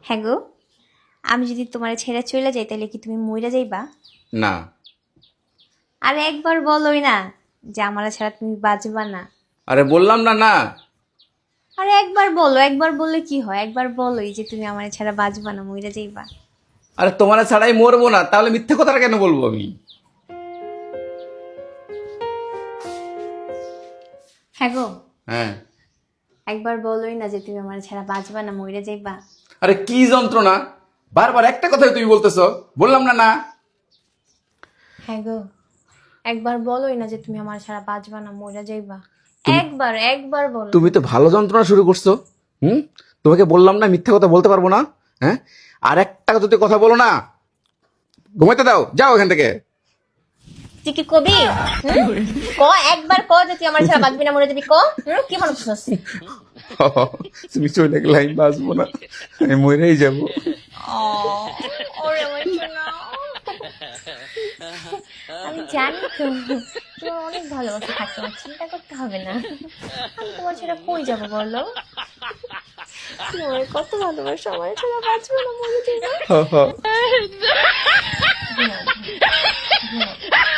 হ্যাঁ গো, আমি যদি তোমার ছেড়ে চলে যাই তাহলে কি তুমি মইরা যাইবা? না। আরে একবার বলোই না যে আমার ছাড়া তুমি বাঁচবা না। আরে বললাম না না। আরে একবার বলো, একবার বললে কি হয়, একবার বলোই যে তুমি আমার ছাড়া বাঁচবা না, মইরা যাইবা। আরে তোমার ছাড়াই মরবো না, তাহলে মিথ্যে কথাটা কেন বলবো আমি? হ্যাঁ গো, হ্যাঁ। একবার বলোই না যে তুমি আমার ছাড়া বাঁচবা না, মইরা যাইবা। আরে কি যন্ত্রণা, বারবার একটা কথাই তুমি বলতেছো। বললাম না না। হ্যাঁ গো, একবার বলোই না যে তুমি আমার ছাড়া বাঁচবা না, মইরা যাইবা। একবার একবার বলো। তুমি তো ভালো যন্ত্রণা শুরু করছো। তোমাকে বললাম না মিথ্যা কথা বলতে পারবো না। হ্যাঁ, আর একটা যদি কথা বলো না, ঘুমাইতে দাও, যাও এখান থেকে। তুই কি কবি? ক, একবার ক যে তুই আমার ছাড়া বাঁচবি না, মরে যাবি। ক, কি মনে করছিস? তুমি চলে গেলে আমি বাঁচবো না, আমি মরেই যাবো। ওরে আমার সোনা। আমি জানি তো তোমার অনেক ভালোবাসা থাকে, আমার চিন্তা করতে হবে না। আমি তোমার ছেড়ে কই যাবো বলো? তোমার কত ভালোবাসা, আমার ছাড়া বাঁচবো না, মরে যাবো। ঘুমাও, ঘুমাও।